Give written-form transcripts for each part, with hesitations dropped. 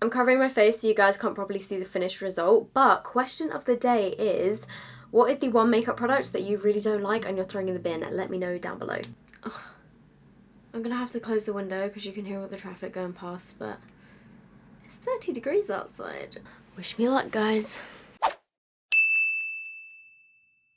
I'm covering my face so you guys can't probably see the finished result, but question of the day is, what is the one makeup product that you really don't like and you're throwing in the bin? Let me know down below. Ugh. I'm gonna have to close the window because you can hear all the traffic going past, but it's 30 degrees outside. Wish me luck, guys.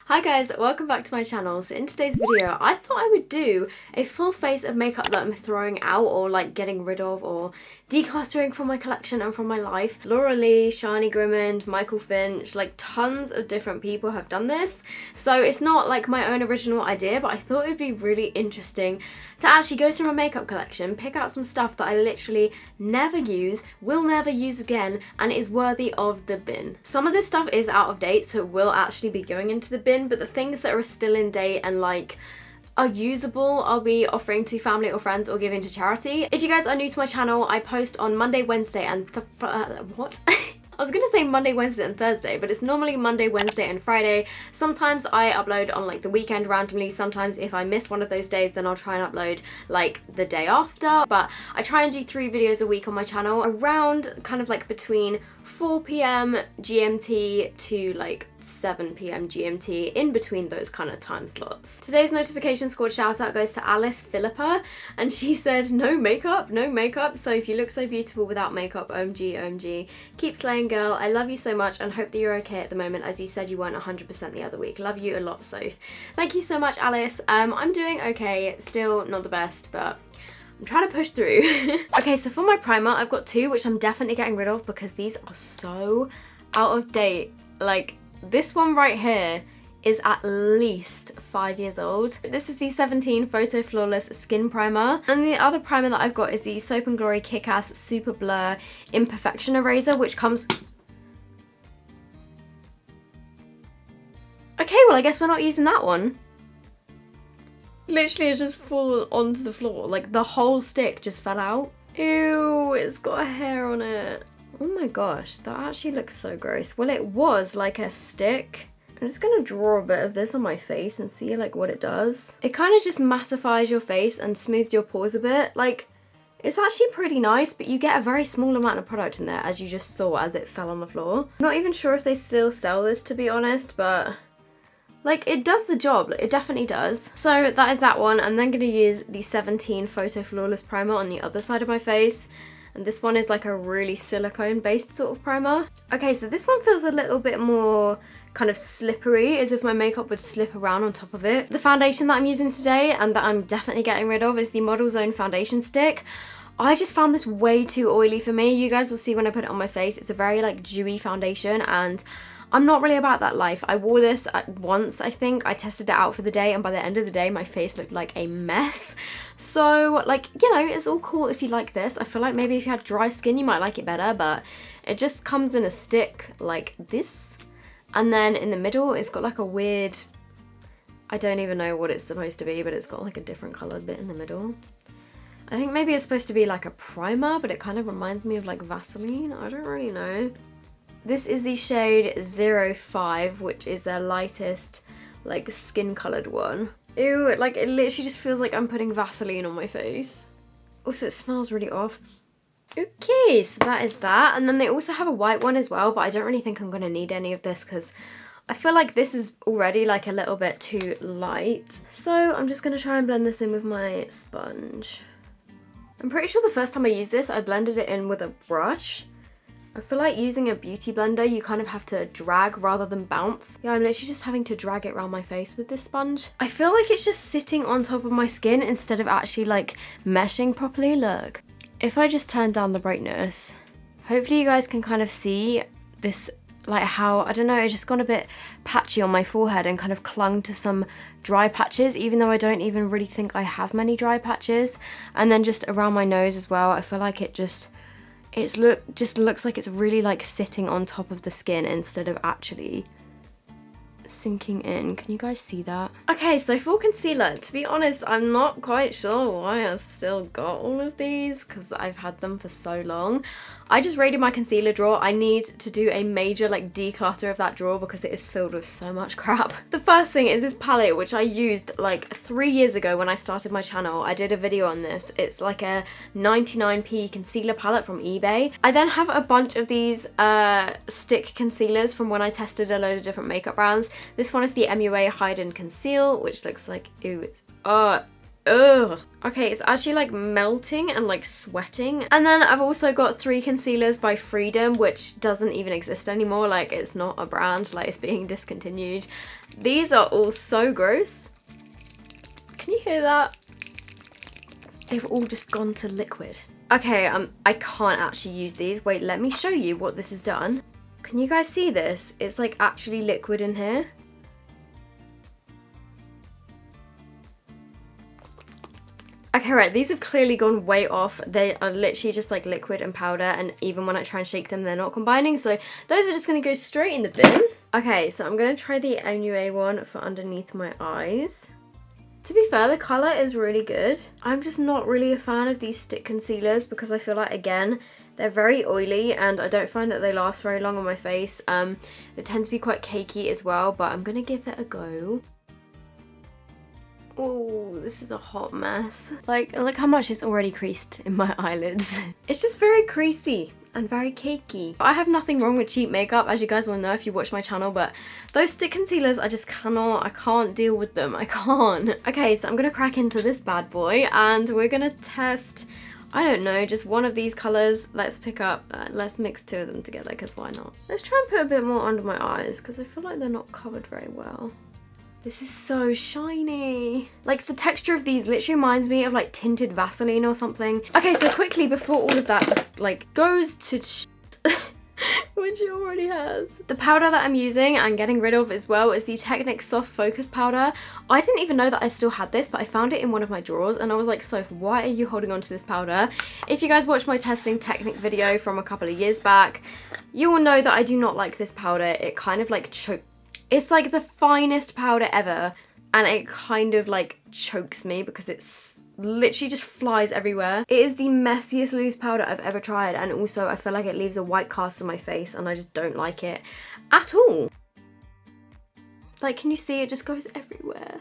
Hi guys, welcome back to my channel. So in today's video, I thought I would do a full face of makeup that I'm throwing out or like getting rid of or decluttering from my collection and from my life. Laura Lee, Shani Grimond, Michael Finch, like tons of different people have done this. So it's not like my own original idea, but I thought it would be really interesting to actually go through my makeup collection, pick out some stuff that I literally never use, will never use again, and is worthy of the bin. Some of this stuff is out of date, so it will actually be going into the bin, but the things that are still in date and like are usable, I'll be offering to family or friends or giving to charity. If you guys are new to my channel, I post on Monday, Wednesday and what? I was gonna say Monday, Wednesday and Thursday, but it's normally Monday, Wednesday and Friday. Sometimes I upload on like the weekend randomly. Sometimes if I miss one of those days, then I'll try and upload like the day after. But I try and do 3 videos a week on my channel around kind of like between 4 PM GMT to like 7 PM GMT, in between those kind of time slots. Today's notification squad shout out goes to Alice Philippa, and she said no makeup, no makeup. So if you look so beautiful without makeup, OMG, OMG. Keep slaying, girl. I love you so much and hope that you're okay at the moment, as you said you weren't 100% the other week. Love you a lot, Soph. Thank you so much, Alice. I'm doing okay, still not the best, but I'm trying to push through. Okay, so for my primer, I've got 2, which I'm definitely getting rid of because these are so out of date. Like, this one right here is at least 5 years old. This is the 17 Photo Flawless Skin Primer. And the other primer that I've got is the Soap & Glory Kick-Ass Super Blur Imperfection Eraser, which comes... Okay, well I guess we're not using that one. Literally it just fall onto the floor. Like the whole stick just fell out. Ew, it's got a hair on it. Oh my gosh, that actually looks so gross. Well, it was like a stick. I'm just gonna draw a bit of this on my face and see like what it does. It kind of just mattifies your face and smooths your pores a bit. Like, it's actually pretty nice, but you get a very small amount of product in there, as you just saw as it fell on the floor. I'm not even sure if they still sell this, to be honest, but like, it does the job. It definitely does. So that is that one. I'm then gonna use the 17 Photo Flawless Primer on the other side of my face. And this one is like a really silicone based sort of primer. Okay, so this one feels a little bit more kind of slippery, as if my makeup would slip around on top of it. The foundation that I'm using today and that I'm definitely getting rid of is the Model Zone foundation stick. I just found this way too oily for me. You guys will see when I put it on my face. It's a very like dewy foundation and I'm not really about that life. I wore this once, I think. I tested it out for the day and by the end of the day my face looked like a mess. So like, you know, it's all cool if you like this. I feel like maybe if you had dry skin you might like it better, but it just comes in a stick like this. And then in the middle it's got like a weird, I don't even know what it's supposed to be, but it's got like a different coloured bit in the middle. I think maybe it's supposed to be like a primer, but it kind of reminds me of like Vaseline. I don't really know. This is the shade 05, which is their lightest, like, skin-coloured one. Ew, like, it literally just feels like I'm putting Vaseline on my face. Also, it smells really off. Okay, so that is that. And then they also have a white one as well, but I don't really think I'm going to need any of this because I feel like this is already, like, a little bit too light. So I'm just going to try and blend this in with my sponge. I'm pretty sure the first time I used this, I blended it in with a brush. I feel like using a beauty blender, you kind of have to drag rather than bounce. Yeah, I'm literally just having to drag it around my face with this sponge. I feel like it's just sitting on top of my skin instead of actually like meshing properly. Look, if I just turn down the brightness, hopefully you guys can kind of see this, like how, I don't know, it just got a bit patchy on my forehead and kind of clung to some dry patches, even though I don't even really think I have many dry patches. And then just around my nose as well, I feel like it just looks like it's really like sitting on top of the skin instead of actually sinking in. Can you guys see that? Okay, so for concealer, to be honest, I'm not quite sure why I've still got all of these because I've had them for so long. I just raided my concealer drawer. I need to do a major like declutter of that drawer because it is filled with so much crap. The first thing is this palette, which I used like 3 years ago when I started my channel. I did a video on this. It's like a 99p concealer palette from eBay. I then have a bunch of these stick concealers from when I tested a load of different makeup brands. This one is the MUA Hide and Conceal, which looks like, ooh, it's, ugh. Okay, it's actually like melting and like sweating. And then I've also got 3 concealers by Freedom, which doesn't even exist anymore. Like, it's not a brand, like it's being discontinued. These are all so gross. Can you hear that? They've all just gone to liquid. Okay, I can't actually use these. Wait, let me show you what this has done. Can you guys see this? It's like actually liquid in here. Okay, right, these have clearly gone way off. They are literally just like liquid and powder, and even when I try and shake them, they're not combining. So those are just gonna go straight in the bin. Okay, so I'm gonna try the MUA one for underneath my eyes. To be fair, the colour is really good. I'm just not really a fan of these stick concealers because I feel like, again, they're very oily and I don't find that they last very long on my face. They tend to be quite cakey as well, but I'm gonna give it a go. Oh, this is a hot mess. Like, look how much it's already creased in my eyelids. It's just very creasy and very cakey. I have nothing wrong with cheap makeup, as you guys will know if you watch my channel, but those stick concealers, I just cannot, I can't deal with them, I can't. Okay, so I'm gonna crack into this bad boy and we're gonna test, I don't know, just one of these colors. Let's pick up, let's mix 2 of them together, because why not? Let's try and put a bit more under my eyes, because I feel like they're not covered very well. This is so shiny. Like, the texture of these literally reminds me of like tinted Vaseline or something. Okay, so quickly before all of that just like goes to which it already has. The powder that I'm using and getting rid of as well is the Technic Soft Focus Powder. I didn't even know that I still had this, but I found it in one of my drawers and I was like, Soph, why are you holding on to this powder? If you guys watched my testing Technic video from a couple of years back, you will know that I do not like this powder. It kind of like it's like the finest powder ever, and it kind of like chokes me because it's literally just flies everywhere. It is the messiest loose powder I've ever tried, and also I feel like it leaves a white cast on my face and I just don't like it at all. Like, can you see it just goes everywhere?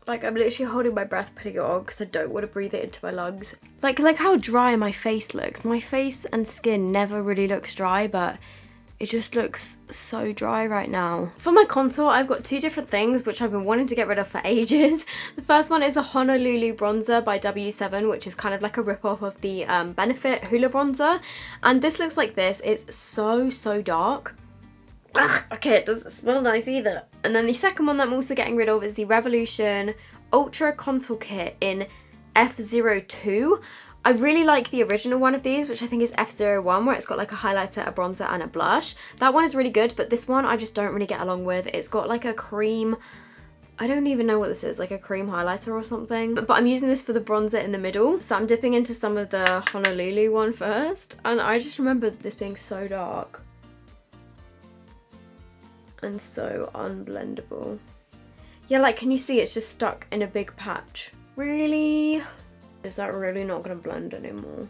Like, I'm literally holding my breath putting it on because I don't want to breathe it into my lungs. Like how dry my face looks. My face and skin never really looks dry, but it just looks so dry right now. For my contour, I've got 2 different things which I've been wanting to get rid of for ages. The first one is the Honolulu Bronzer by W7, which is kind of like a rip-off of the Benefit Hoola Bronzer. And this looks like this. It's so dark. Ugh, okay, it doesn't smell nice either. And then the second one that I'm also getting rid of is the Revolution Ultra Contour Kit in F02. I really like the original one of these, which I think is F01, where it's got like a highlighter, a bronzer and a blush. That one is really good, but this one I just don't really get along with. It's got like a cream, I don't even know what this is, like a cream highlighter or something. But I'm using this for the bronzer in the middle. So I'm dipping into some of the Honolulu one first. And I just remember this being so dark and so unblendable. Yeah, like, can you see it's just stuck in a big patch? Really? Is that really not gonna blend anymore?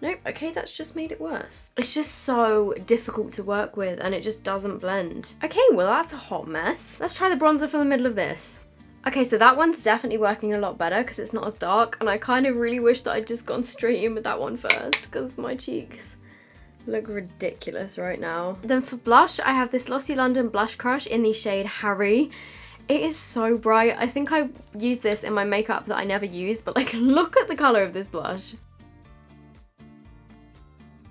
Nope, okay, that's just made it worse. It's just so difficult to work with and it just doesn't blend. Okay, well that's a hot mess. Let's try the bronzer from the middle of this. Okay, so that one's definitely working a lot better because it's not as dark, and I kind of really wish that I'd just gone straight in with that one first because my cheeks look ridiculous right now. Then for blush, I have this Lottie London Blush Crush in the shade Harry. It is so bright. I think I use this in my makeup that I never use, but like, look at the colour of this blush.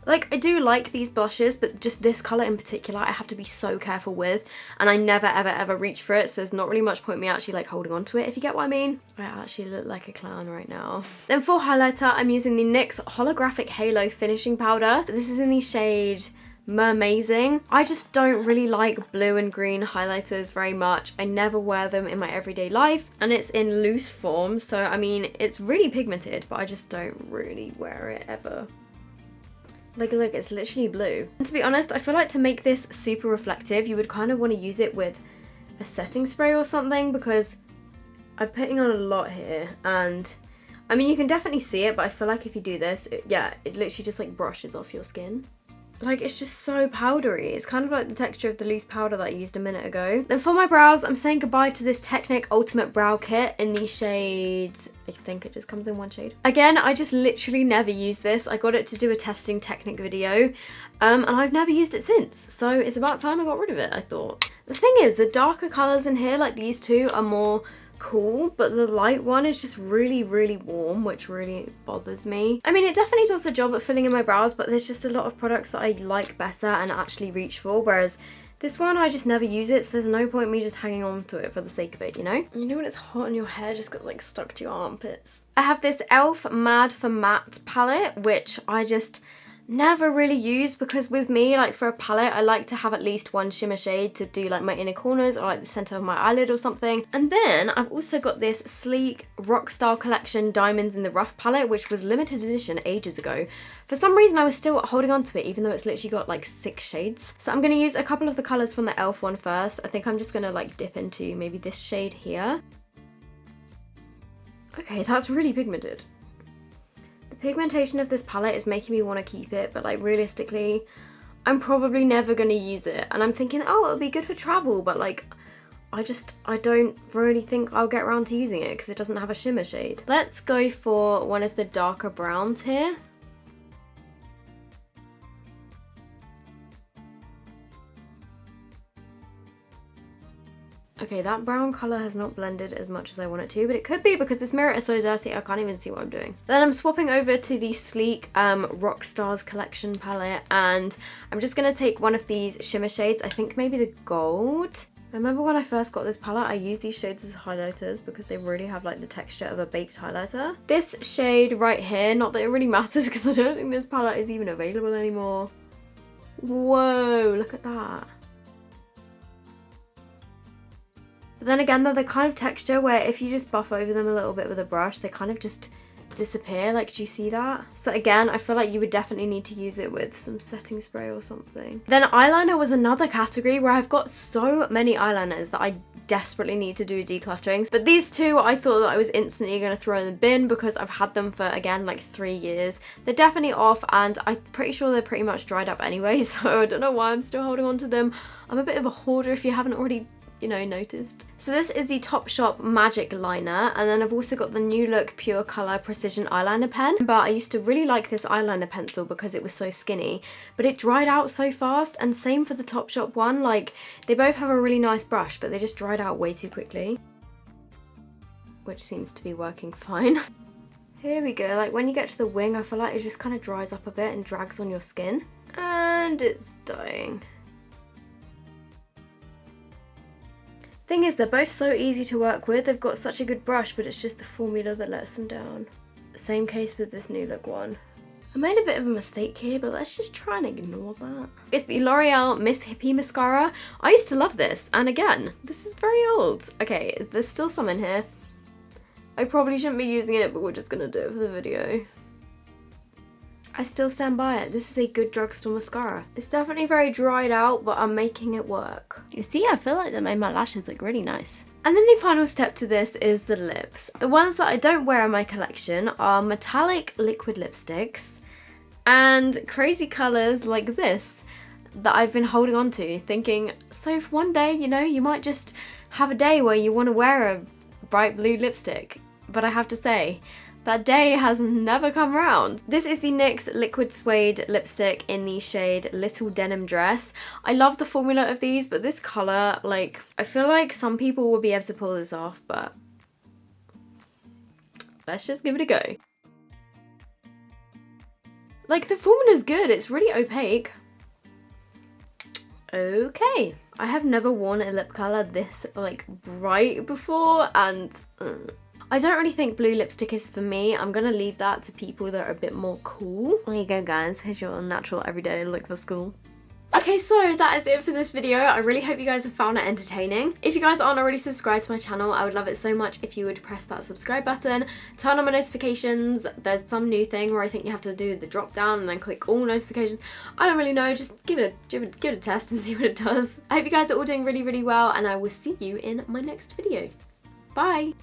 Like, I do like these blushes, but just this colour in particular, I have to be so careful with, and I never ever reach for it, so there's not really much point me actually like holding on to it, if you get what I mean. I actually look like a clown right now. Then for highlighter, I'm using the NYX Holographic Halo Finishing Powder. This is in the shade Mermazing. I just don't really like blue and green highlighters very much. I never wear them in my everyday life, and it's in loose form, so I mean, it's really pigmented, but I just don't really wear it ever. Like, look, it's literally blue. And to be honest, I feel like to make this super reflective, you would kind of want to use it with a setting spray or something, because I'm putting on a lot here, and I mean, you can definitely see it, but I feel like if you do this, it literally just like brushes off your skin. Like, it's just so powdery. It's kind of like the texture of the loose powder that I used a minute ago. Then for my brows, I'm saying goodbye to this Technic Ultimate Brow Kit in the shade, I think it just comes in one shade. Again, I just literally never use this. I got it to do a testing Technic video, and I've never used it since. So it's about time I got rid of it, I thought. The thing is, the darker colours in here, like these two, are more cool, but the light one is just really, really warm, which really bothers me. I mean, it definitely does the job at filling in my brows, but there's just a lot of products that I like better and actually reach for, whereas this one, I just never use it, so there's no point in me just hanging on to it for the sake of it, you know? You know when it's hot and your hair just got like stuck to your armpits? I have this e.l.f. Mad for Matte palette, which I just never really use, because with me, like for a palette, I like to have at least one shimmer shade to do like my inner corners or like the center of my eyelid or something. And then I've also got this sleek Rockstar Collection Diamonds in the Rough palette, which was limited edition ages ago. For some reason, I was still holding on to it, even though it's literally got like 6 shades. So I'm going to use a couple of the colors from the e.l.f. one first. I think I'm just going to like dip into maybe this shade here. Okay, that's really pigmented. The pigmentation of this palette is making me want to keep it, but like realistically, I'm probably never going to use it. And I'm thinking, oh, it'll be good for travel, but like, I don't really think I'll get around to using it because it doesn't have a shimmer shade. Let's go for one of the darker browns here. Okay, that brown colour has not blended as much as I want it to, but it could be because this mirror is so dirty I can't even see what I'm doing. Then I'm swapping over to the sleek Rockstars Collection palette, and I'm just going to take one of these shimmer shades, I think maybe the gold. I remember when I first got this palette, I used these shades as highlighters because they really have like the texture of a baked highlighter. This shade right here, not that it really matters because I don't think this palette is even available anymore. Whoa, look at that. But then again, they're the kind of texture where if you just buff over them a little bit with a brush, they kind of just disappear. Like, do you see that? So again, I feel like you would definitely need to use it with some setting spray or something. Then eyeliner was another category where I've got so many eyeliners that I desperately need to do decluttering. But these two, I thought that I was instantly going to throw in the bin because I've had them for, again, like 3 years. They're definitely off, and I'm pretty sure they're pretty much dried up anyway, so I don't know why I'm still holding on to them. I'm a bit of a hoarder if you haven't already, you know, noticed. So this is the Topshop Magic Liner, and then I've also got the New Look Pure Colour Precision Eyeliner Pen. But I used to really like this eyeliner pencil because it was so skinny, but it dried out so fast, and same for the Topshop one. Like, they both have a really nice brush, but they just dried out way too quickly, which seems to be working fine. Here we go. Like, when you get to the wing, I feel like it just kind of dries up a bit and drags on your skin, and it's dying. Thing is, they're both so easy to work with. They've got such a good brush, but it's just the formula that lets them down. Same case with this New Look one. I made a bit of a mistake here, but let's just try and ignore that. It's the L'Oreal Miss Hippie Mascara. I used to love this, and again, this is very old. Okay, there's still some in here. I probably shouldn't be using it, but we're just gonna do it for the video. I still stand by it. This is a good drugstore mascara. It's definitely very dried out, but I'm making it work. You see, I feel like that made my lashes look really nice. And then the final step to this is the lips. The ones that I don't wear in my collection are metallic liquid lipsticks and crazy colors like this that I've been holding on to, thinking, so for one day, you know, you might just have a day where you want to wear a bright blue lipstick. But I have to say, that day has never come round. This is the NYX Liquid Suede lipstick in the shade Little Denim Dress. I love the formula of these, but this colour, like, I feel like some people will be able to pull this off, but let's just give it a go. Like, the formula's good, it's really opaque. Okay. I have never worn a lip colour this, like, bright before, and I don't really think blue lipstick is for me. I'm gonna leave that to people that are a bit more cool. There you go, guys. Here's your natural everyday look for school. Okay, so that is it for this video. I really hope you guys have found it entertaining. If you guys aren't already subscribed to my channel, I would love it so much if you would press that subscribe button, turn on my notifications. There's some new thing where I think you have to do the drop down and then click all notifications. I don't really know, just give it a test and see what it does. I hope you guys are all doing really, really well, and I will see you in my next video. Bye!